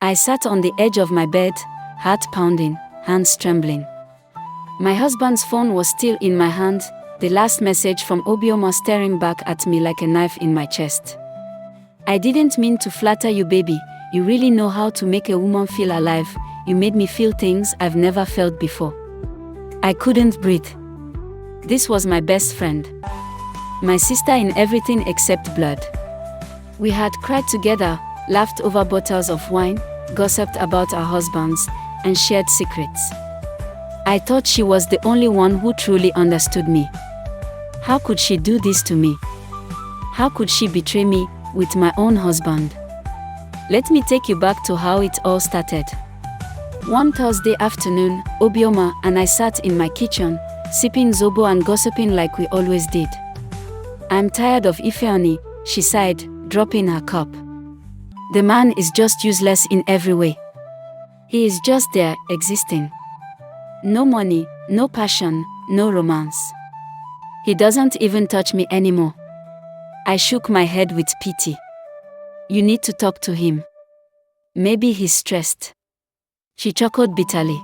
I sat on the edge of my bed, heart pounding, hands trembling. My husband's phone was still in my hand, the last message from Obioma staring back at me like a knife in my chest. I didn't mean to flatter you, baby. You really know how to make a woman feel alive. You made me feel things I've never felt before. I couldn't breathe. This was my best friend. My sister in everything except blood. We had cried together, laughed over bottles of wine, gossiped about our husbands, and shared secrets. I thought she was the only one who truly understood me. How could she do this to me? How could she betray me with my own husband? Let me take you back to how it all started. One Thursday afternoon, Obioma and I sat in my kitchen, sipping zobo and gossiping like we always did. "I'm tired of Ifeanyi," she sighed, dropping her cup. "The man is just useless in every way. He is just there, existing. No money, no passion, no romance. He doesn't even touch me anymore." I shook my head with pity. "You need to talk to him. Maybe he's stressed." She chuckled bitterly.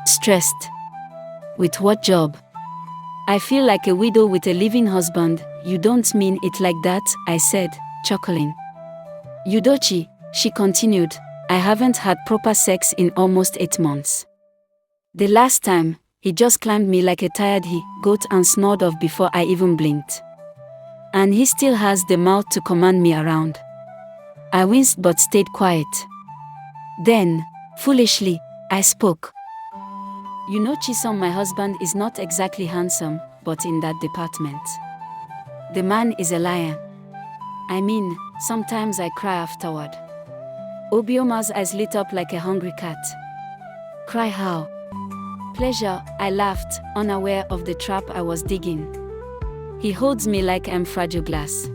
"Stressed? With what job? I feel like a widow with a living husband." "You don't mean it like that," I said, chuckling. "Udochi," she continued, "I haven't had proper sex in almost 8 months. The last time, he just climbed me like a tired goat and snored off before I even blinked. And he still has the mouth to command me around." I winced but stayed quiet. Then, foolishly, I spoke. "You know, Chisom, my husband is not exactly handsome, but in that department, the man is a lion. I mean, sometimes I cry afterward." Obioma's eyes lit up like a hungry cat. "Cry how?" "Pleasure," I laughed, unaware of the trap I was digging. "He holds me like I'm fragile glass.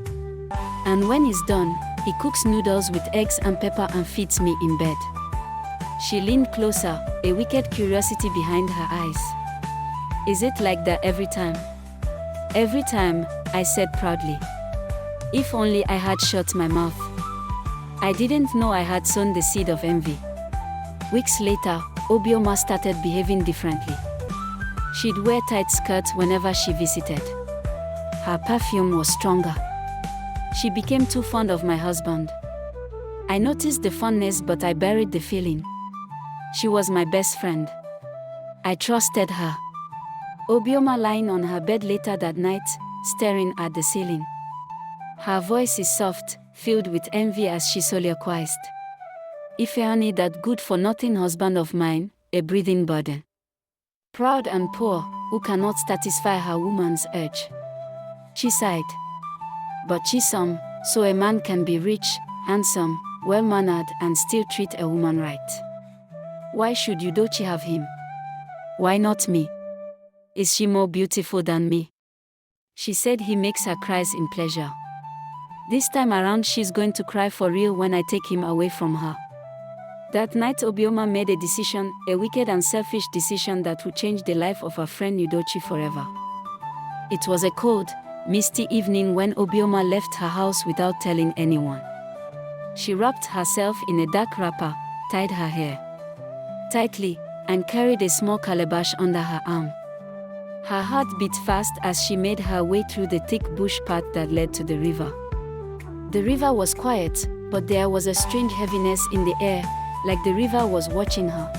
And when he's done, he cooks noodles with eggs and pepper and feeds me in bed." She leaned closer, a wicked curiosity behind her eyes. "Is it like that every time?" "Every time," I said proudly. If only I had shut my mouth. I didn't know I had sown the seed of envy. Weeks later, Obioma started behaving differently. She'd wear tight skirts whenever she visited. Her perfume was stronger. She became too fond of my husband. I noticed the fondness, but I buried the feeling. She was my best friend. I trusted her. Obioma lying on her bed later that night, staring at the ceiling. Her voice is soft, filled with envy as she soliloquized. "Ifeanyi, that good-for-nothing husband of mine, a breathing burden. Proud and poor, who cannot satisfy her woman's urge." She sighed. "But Chisom, so a man can be rich, handsome, well-mannered and still treat a woman right. Why should Udochi have him? Why not me? Is she more beautiful than me?" She said he makes her cry in pleasure. This time around she's going to cry for real when I take him away from her. That night Obioma made a decision, a wicked and selfish decision that would change the life of her friend Udochi forever. It was a cold, misty evening when Obioma left her house without telling anyone. She wrapped herself in a dark wrapper, tied her hair tightly, and carried a small calabash under her arm. Her heart beat fast as she made her way through the thick bush path that led to the river. The river was quiet, but there was a strange heaviness in the air, like the river was watching her.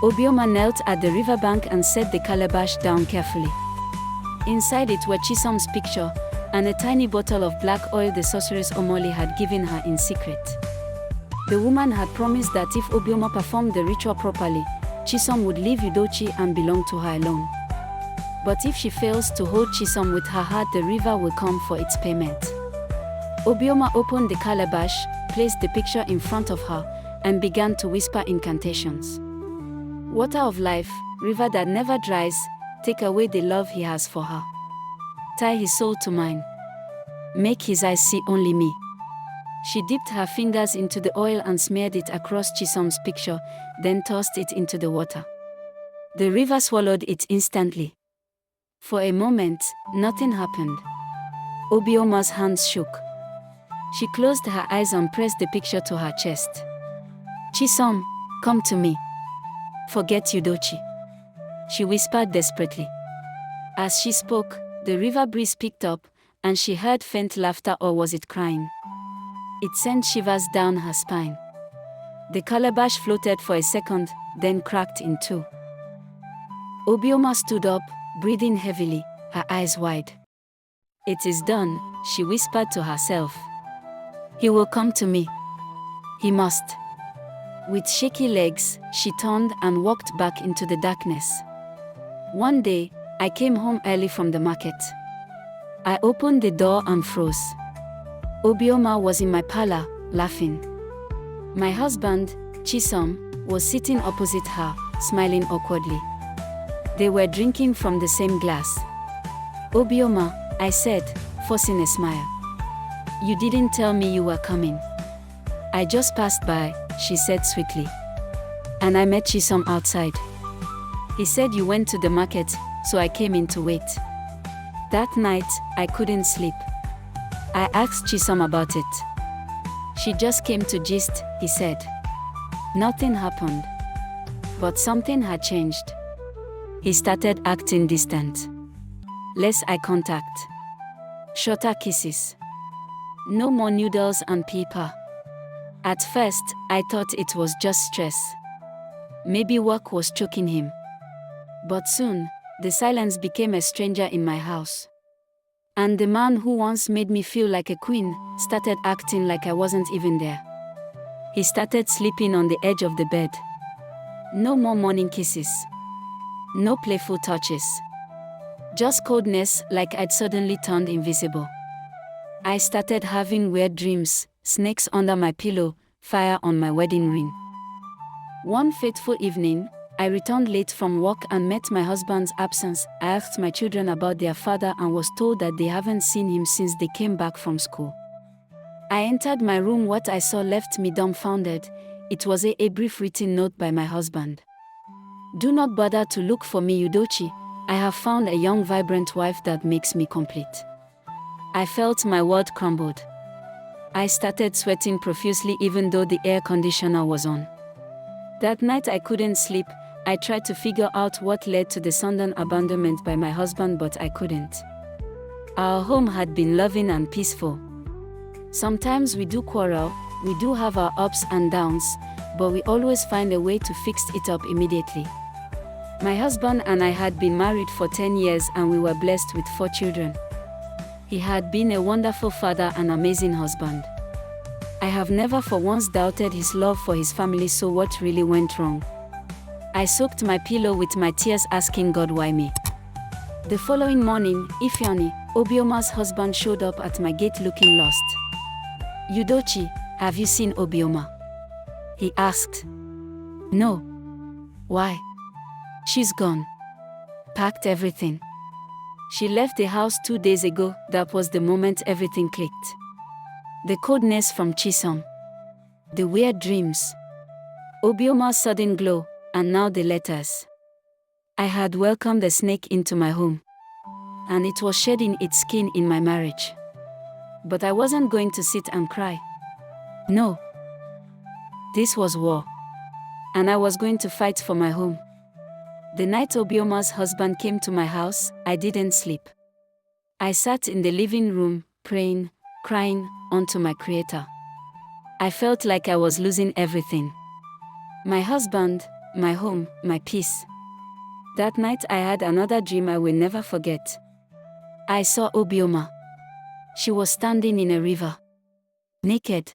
Obioma knelt at the riverbank and set the calabash down carefully. Inside it were Chisom's picture, and a tiny bottle of black oil the sorceress Omali had given her in secret. The woman had promised that if Obioma performed the ritual properly, Chisom would leave Udochi and belong to her alone. But if she fails to hold Chisom with her heart, the river will come for its payment. Obioma opened the calabash, placed the picture in front of her, and began to whisper incantations. "Water of life, river that never dries, take away the love he has for her. Tie his soul to mine. Make his eyes see only me." She dipped her fingers into the oil and smeared it across Chisom's picture, then tossed it into the water. The river swallowed it instantly. For a moment, nothing happened. Obioma's hands shook. She closed her eyes and pressed the picture to her chest. Chisom, come to me. Forget Udochi. She whispered desperately. As she spoke, the river breeze picked up, and she heard faint laughter, or was it crying? It sent shivers down her spine. The calabash floated for a second, then cracked in two. Obioma stood up, breathing heavily, her eyes wide. It is done, she whispered to herself. He will come to me. He must. With shaky legs, she turned and walked back into the darkness. One day, I came home early from the market. I opened the door and froze. Obioma was in my parlor, laughing. My husband, Chisom, was sitting opposite her, smiling awkwardly. They were drinking from the same glass. Obioma, I said, forcing a smile. You didn't tell me you were coming. I just passed by, she said sweetly. And I met Chisom outside. He said you went to the market, so I came in to wait. That night, I couldn't sleep. I asked Chisom about it. She just came to gist, he said. Nothing happened. But something had changed. He started acting distant. Less eye contact. Shorter kisses. No more noodles and pepper. At first, I thought it was just stress. Maybe work was choking him. But soon, the silence became a stranger in my house. And the man who once made me feel like a queen started acting like I wasn't even there. He started sleeping on the edge of the bed. No more morning kisses. No playful touches. Just coldness, like I'd suddenly turned invisible. I started having weird dreams, snakes under my pillow, fire on my wedding ring. One fateful evening, I returned late from work and met my husband's absence. I asked my children about their father and was told that they haven't seen him since they came back from school. I entered my room. What I saw left me dumbfounded. It was a brief written note by my husband. Do not bother to look for me, Udochi. I have found a young, vibrant wife that makes me complete. I felt my world crumbled. I started sweating profusely even though the air conditioner was on. That night I couldn't sleep. I tried to figure out what led to the sudden abandonment by my husband, but I couldn't. Our home had been loving and peaceful. Sometimes we do quarrel, we do have our ups and downs, but we always find a way to fix it up immediately. My husband and I had been married for 10 years and we were blessed with 4 children. He had been a wonderful father and amazing husband. I have never for once doubted his love for his family, so what really went wrong? I soaked my pillow with my tears, asking God, why me? The following morning, Ifeanyi, Obioma's husband, showed up at my gate looking lost. Udochi, have you seen Obioma? He asked. No. Why? She's gone. Packed everything. She left the house 2 days ago. That was the moment everything clicked. The coldness from Chisom. The weird dreams. Obioma's sudden glow, and now the letters. I had welcomed the snake into my home. And it was shedding its skin in my marriage. But I wasn't going to sit and cry. No. This was war. And I was going to fight for my home. The night Obioma's husband came to my house, I didn't sleep. I sat in the living room, praying, crying, unto my Creator. I felt like I was losing everything. My husband, my home, my peace. That night I had another dream I will never forget. I saw Obioma. She was standing in a river. Naked.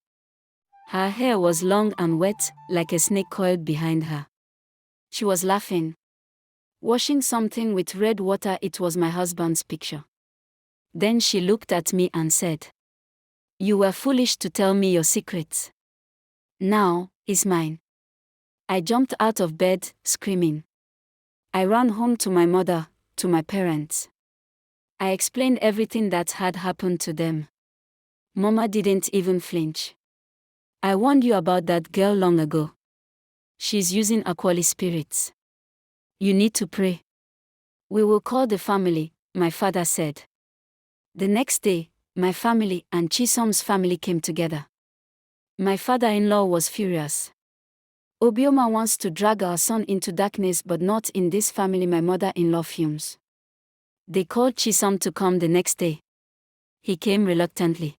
Her hair was long and wet, like a snake coiled behind her. She was laughing. Washing something with red water. It was my husband's picture. Then she looked at me and said, "You were foolish to tell me your secrets. Now, he's mine." I jumped out of bed, screaming. I ran home to my mother, to my parents. I explained everything that had happened to them. Mama didn't even flinch. "I warned you about that girl long ago. She's using Akwali spirits. You need to pray. We will call the family," my father said. The next day, my family and Chisom's family came together. My father-in-law was furious. Obioma wants to drag our son into darkness, but not in this family, my mother-in-law fumes. They called Chisom to come the next day. He came reluctantly.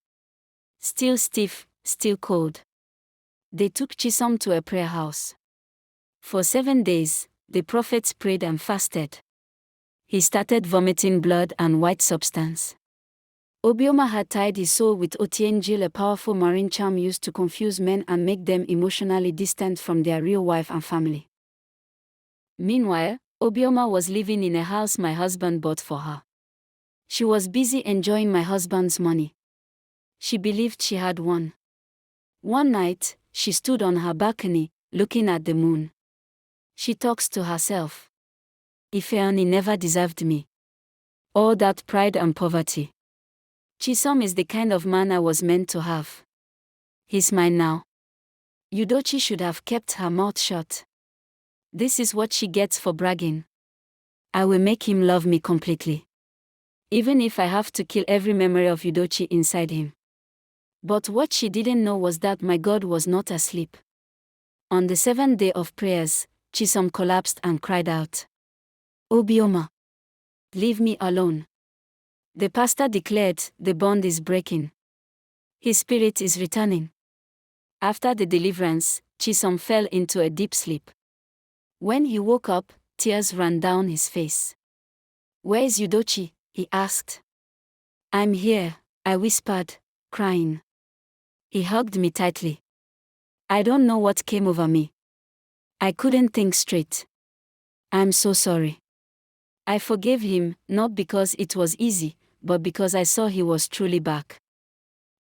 Still stiff, still cold. They took Chisom to a prayer house. For 7 days, the prophets prayed and fasted. He started vomiting blood and white substance. Obioma had tied his soul with Otiengil, a powerful marine charm used to confuse men and make them emotionally distant from their real wife and family. Meanwhile, Obioma was living in a house my husband bought for her. She was busy enjoying my husband's money. She believed she had won. One night, she stood on her balcony, looking at the moon. She talks to herself. Ifeanyi never deserved me. All that pride and poverty. Chisom is the kind of man I was meant to have. He's mine now. Udochi should have kept her mouth shut. This is what she gets for bragging. I will make him love me completely. Even if I have to kill every memory of Udochi inside him. But what she didn't know was that my God was not asleep. On the 7th day of prayers, Chisom collapsed and cried out, "Obioma, leave me alone." The pastor declared, "The bond is breaking. His spirit is returning." After the deliverance, Chisom fell into a deep sleep. When he woke up, tears ran down his face. "Where is Udochi?" he asked. "I'm here," I whispered, crying. He hugged me tightly. I don't know what came over me. I couldn't think straight. "I'm so sorry." I forgave him, not because it was easy, but because I saw he was truly back.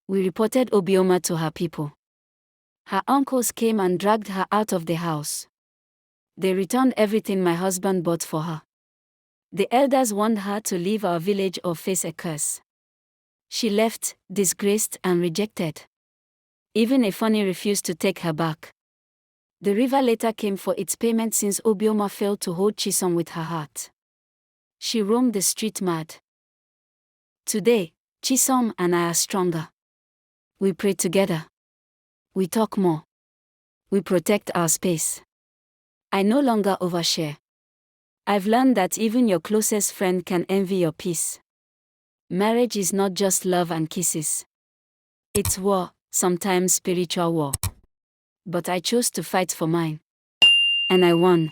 We reported Obioma to her people. Her uncles came and dragged her out of the house. They returned everything my husband bought for her. The elders warned her to leave our village or face a curse. She left, disgraced and rejected. Even Ifeanyi refused to take her back. The river later came for its payment since Obioma failed to hold Chisom with her heart. She roamed the street mad. Today, Chisom and I are stronger. We pray together. We talk more. We protect our space. I no longer overshare. I've learned that even your closest friend can envy your peace. Marriage is not just love and kisses. It's war, sometimes spiritual war. But I chose to fight for mine. And I won.